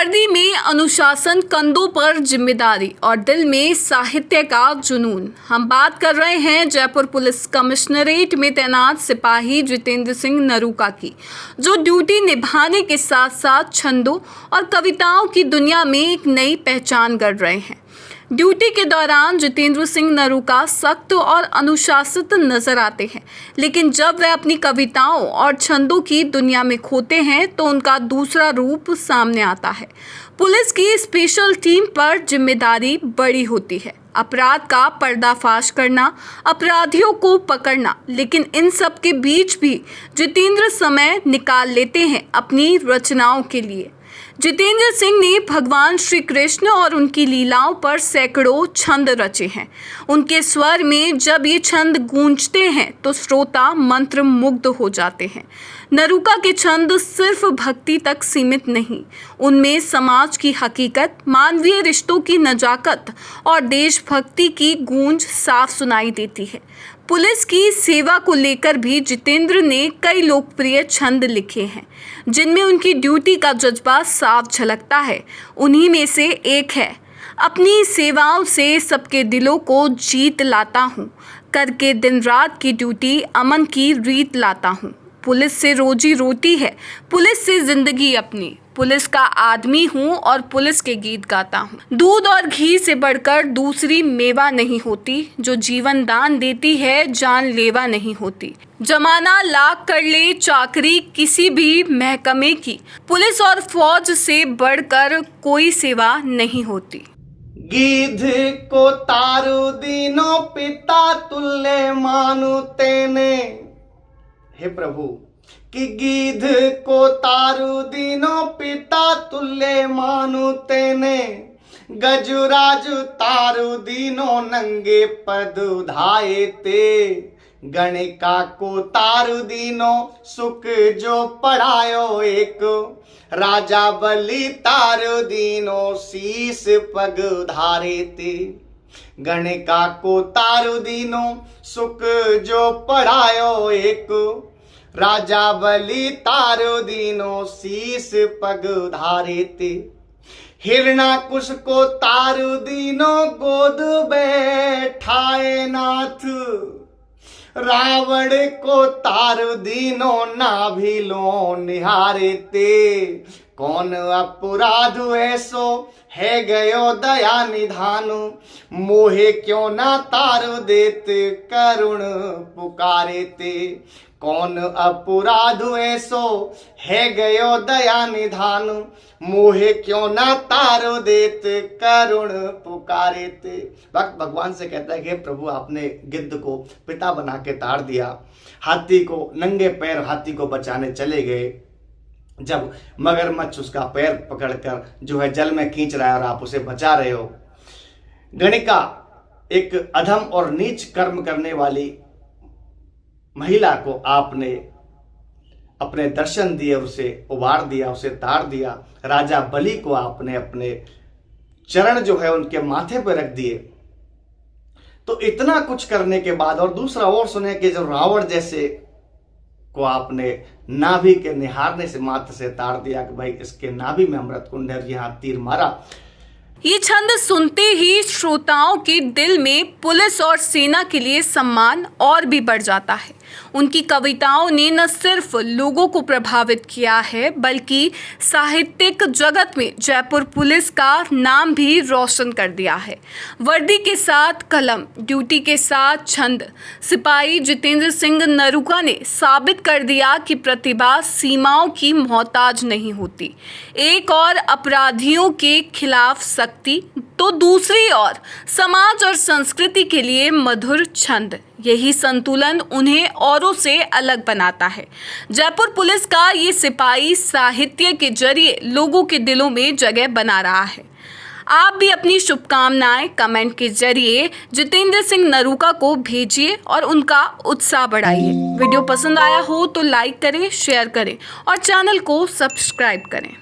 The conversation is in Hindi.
वर्दी में अनुशासन, कंधों पर जिम्मेदारी और दिल में साहित्य का जुनून। हम बात कर रहे हैं जयपुर पुलिस कमिश्नरेट में तैनात सिपाही जितेंद्र सिंह नरूका की, जो ड्यूटी निभाने के साथ साथ छंदों और कविताओं की दुनिया में एक नई पहचान गढ़ रहे हैं। ड्यूटी के दौरान जितेंद्र सिंह नरूका सख्त और अनुशासित नजर आते हैं, लेकिन जब वे अपनी कविताओं और छंदों की दुनिया में खोते हैं तो उनका दूसरा रूप सामने आता है। पुलिस की स्पेशल टीम पर जिम्मेदारी बड़ी होती है, अपराध का पर्दाफाश करना, अपराधियों को पकड़ना, लेकिन इन सब के बीच भी जितेंद्र समय निकाल लेते हैं अपनी रचनाओं के लिए। जितेंद्र सिंह ने भगवान श्री कृष्ण और उनकी लीलाओं पर सैकड़ों छंद रचे हैं। उनके स्वर में जब ये छंद गूंजते हैं तो श्रोता मंत्र मुग्ध हो जाते हैं। नरूका के छंद सिर्फ भक्ति तक सीमित नहीं, उनमें समाज की हकीकत, मानवीय रिश्तों की नजाकत और देशभक्ति की गूंज साफ सुनाई देती है। पुलिस की सेवा को लेकर भी जितेंद्र ने कई लोकप्रिय छंद लिखे हैं, जिनमें उनकी ड्यूटी का जज्बा साफ झलकता है। उन्हीं में से एक है, अपनी सेवाओं से सबके दिलों को जीत लाता हूँ, करके दिन रात की ड्यूटी अमन की रीत लाता हूँ। पुलिस से रोजी रोटी है, पुलिस से जिंदगी अपनी, पुलिस का आदमी हूँ और पुलिस के गीत गाता हूँ। दूध और घी से बढ़कर दूसरी मेवा नहीं होती, जो जीवन दान देती है जानलेवा नहीं होती। जमाना लाख कर ले चाकरी किसी भी महकमे की, पुलिस और फौज से बढ़कर कोई सेवा नहीं होती। गीध को तारु दीनो पिता तुल्य मानु तेने। हे प्रभु, कि गीध को तारु दीनो पिता तुल्य मानु तेने, गजुराजु तारु दीनो नंगे पद उधाए ते, गणिका को तारु दीनो सुख जो पढ़ायो एक, राजा बलि तारु दीनो शीस पग उधारे ते। गणिका को तारु दीनो सुख जो पढ़ायो एक, राजा बलि तारु दीनो शीस पग उधारे ते। हिरणाकुश को तारु दीनो गोद बैठाए नाथ, रावण को तारु दीनो नाभिलो निहारे ते। कौन अपराध ऐसो है गयो दया निधानु, मोहे क्यों ना तारु देत करुण पुकारे ते। कौन अपराध ऐसो है गयो दया निधानु, मोहे क्यों ना तारो देत करुण पुकारे ते। भक्त भगवान से कहता है कि प्रभु, आपने गिद्ध को पिता बना के ताड़ दिया, हाथी को नंगे पैर हाथी को बचाने चले गए, जब मगरमच्छ उसका पैर पकड़कर जो है जल में खींच रहा है और आप उसे बचा रहे हो। गणिका एक अधम और नीच कर्म करने वाली महिला को आपने अपने दर्शन दिए, उसे उबार दिया, उसे ताड़ दिया। राजा बलि को आपने अपने चरण जो है उनके माथे पर रख दिए। तो इतना कुछ करने के बाद और दूसरा और सुने कि जो रावण जैसे को आपने नाभि के निहारने से माथे से ताड़ दिया कि भाई इसके नाभि में अमृत कुंड है, यहां तीर मारा। ये छंद सुनते ही श्रोताओं के दिल में पुलिस और सेना के लिए सम्मान और भी बढ़ जाता है। उनकी कविताओं ने न सिर्फ लोगों को प्रभावित किया है, बल्कि साहित्यिक जगत में जयपुर पुलिस का नाम भी रोशन कर दिया है। वर्दी के साथ कलम, ड्यूटी के साथ छंद, सिपाही जितेंद्र सिंह नरूका ने साबित कर दिया कि प्रतिभा सीमाओं की मोहताज नहीं होती। एक और अपराधियों के खिलाफ शक्ति, तो दूसरी ओर समाज और संस्कृति के लिए मधुर छंद। यही संतुलन उन्हें औरों से अलग बनाता है। जयपुर पुलिस का ये सिपाही साहित्य के जरिए लोगों के दिलों में जगह बना रहा है। आप भी अपनी शुभकामनाएं कमेंट के जरिए जितेंद्र सिंह नरूका को भेजिए और उनका उत्साह बढ़ाइए। वीडियो पसंद आया हो तो लाइक करें, शेयर करें और चैनल को सब्सक्राइब करें।